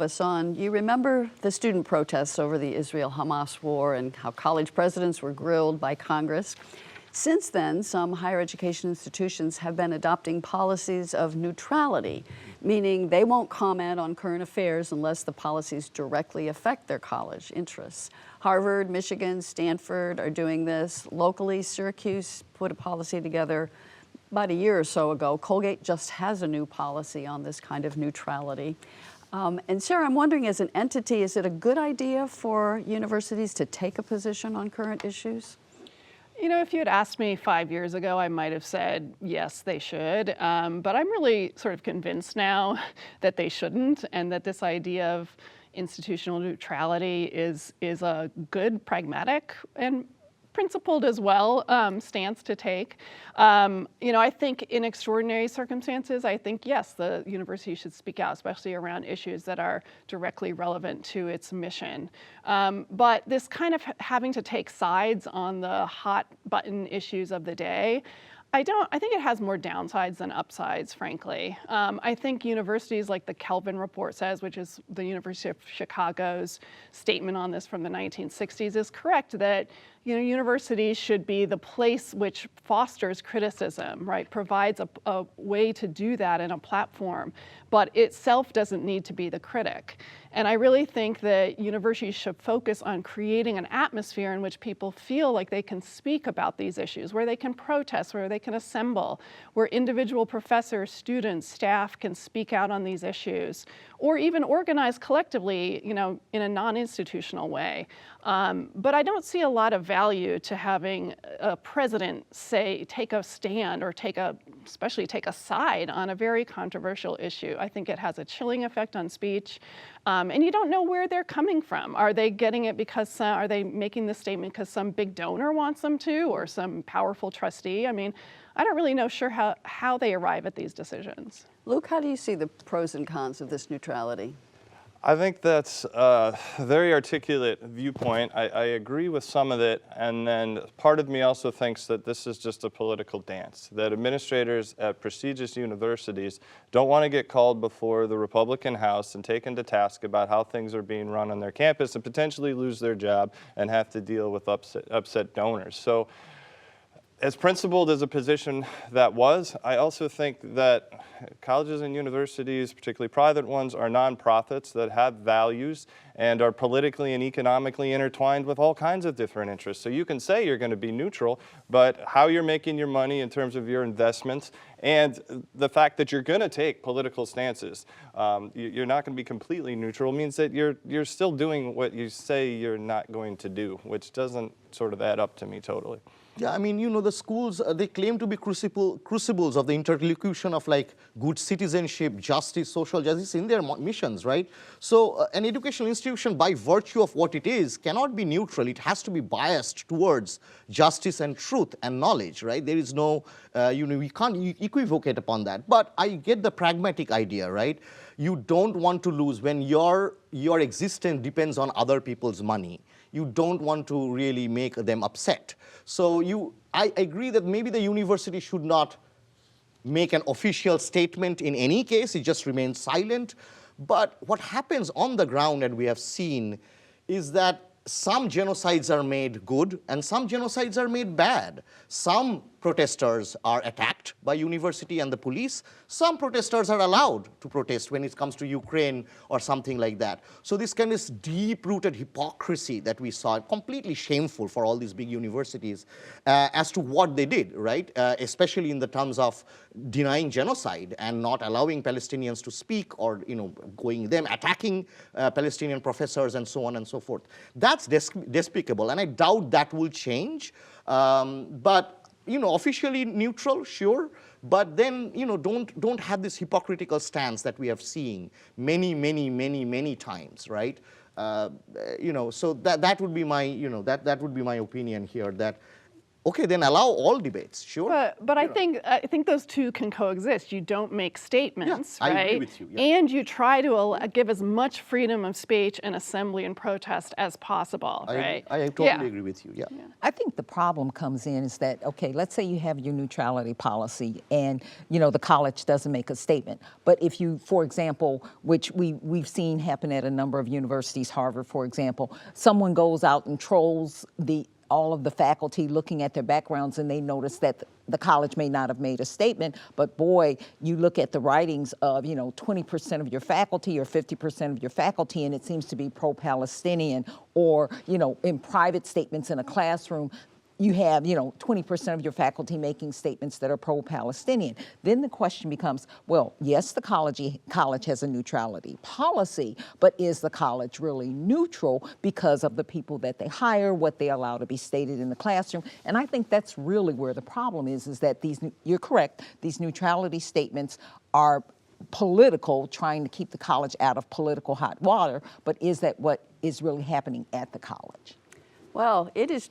us on, you remember the student protests over the Israel-Hamas war and how college presidents were grilled by Congress. Since then, some higher education institutions have been adopting policies of neutrality, meaning they won't comment on current affairs unless the policies directly affect their college interests. Harvard, Michigan, Stanford are doing this. Locally, Syracuse put a policy together about a year or so ago. Colgate just has a new policy on this kind of neutrality. And Sarah, I'm wondering, as an entity, is it a good idea for universities to take a position on current issues? You know, if you had asked me 5 years ago, I might have said, yes, they should. But I'm really sort of convinced now that they shouldn't, and that this idea of institutional neutrality is a good, pragmatic, and principled as well stance to take. You know, I think in extraordinary circumstances, I think, yes, the university should speak out, especially around issues that are directly relevant to its mission. But this kind of having to take sides on the hot button issues of the day, I think it has more downsides than upsides, frankly. I think universities like the Kelvin Report says, which is the University of Chicago's statement on this from the 1960s, is correct that universities should be the place which fosters criticism, right? Provides a way to do that in a platform, but itself doesn't need to be the critic. And I really think that universities should focus on creating an atmosphere in which people feel like they can speak about these issues, where they can protest, where they can assemble, where individual professors, students, staff can speak out on these issues, or even organize collectively, in a non-institutional way. But I don't see a lot of value to having a president take a stand or especially take a side on a very controversial issue. I think it has a chilling effect on speech. And you don't know where they're coming from. Are they getting it because, are they making this statement because some big donor wants them to, or some powerful trustee? I mean, I don't really know how they arrive at these decisions. Luke, how do you see the pros and cons of this neutrality? I think that's a very articulate viewpoint. I agree with some of it, and then part of me also thinks that this is just a political dance, that administrators at prestigious universities don't want to get called before the Republican House and taken to task about how things are being run on their campus and potentially lose their job and have to deal with upset donors. So, as principled as a position that was, I also think that colleges and universities, particularly private ones, are nonprofits that have values and are politically and economically intertwined with all kinds of different interests. So you can say you're going to be neutral, but how you're making your money in terms of your investments and the fact that you're going to take political stances, you're not going to be completely neutral, means that you're still doing what you say you're not going to do, which doesn't sort of add up to me totally. Yeah, I mean, the schools, they claim to be crucibles of the interlocution of like good citizenship, justice, social justice in their missions, right? So an educational institution, by virtue of what it is, cannot be neutral. It has to be biased towards justice and truth and knowledge, right? There is no, we can't equivocate upon that. But I get the pragmatic idea, right? You don't want to lose when your existence depends on other people's money. You don't want to really make them upset. So I agree that maybe the university should not make an official statement in any case. It just remains silent. But what happens on the ground, and we have seen, is that some genocides are made good and some genocides are made bad. Some protesters are attacked by university and the police. Some protesters are allowed to protest when it comes to Ukraine or something like that. So this kind of deep-rooted hypocrisy that we saw, completely shameful for all these big universities as to what they did, right? Especially in the terms of denying genocide and not allowing Palestinians to speak, or attacking Palestinian professors and so on and so forth. That's despicable, and I doubt that will change. But officially neutral, sure, but then don't have this hypocritical stance that we have seen many times, right? So that would be my that would be my opinion here. That okay, then allow all debates, sure. But I think those two can coexist. You don't make statements, I right? agree with you, yeah. And you try to give as much freedom of speech and assembly and protest as possible, right? I totally agree with you, yeah. I think the problem comes in is that, okay, let's say you have your neutrality policy and, you know, the college doesn't make a statement. But if you, for example, which we've seen happen at a number of universities, Harvard, for example, someone goes out and trolls all of the faculty looking at their backgrounds, and they notice that the college may not have made a statement, but boy, you look at the writings of, you know, 20% of your faculty or 50% of your faculty, and it seems to be pro-Palestinian, or, you know, in private statements in a classroom, you have, you know, 20% of your faculty making statements that are pro-Palestinian. Then the question becomes, well, yes, the college has a neutrality policy, but is the college really neutral because of the people that they hire, what they allow to be stated in the classroom? And I think that's really where the problem is that you're correct, these neutrality statements are political, trying to keep the college out of political hot water, but is that what is really happening at the college? Well, it is time.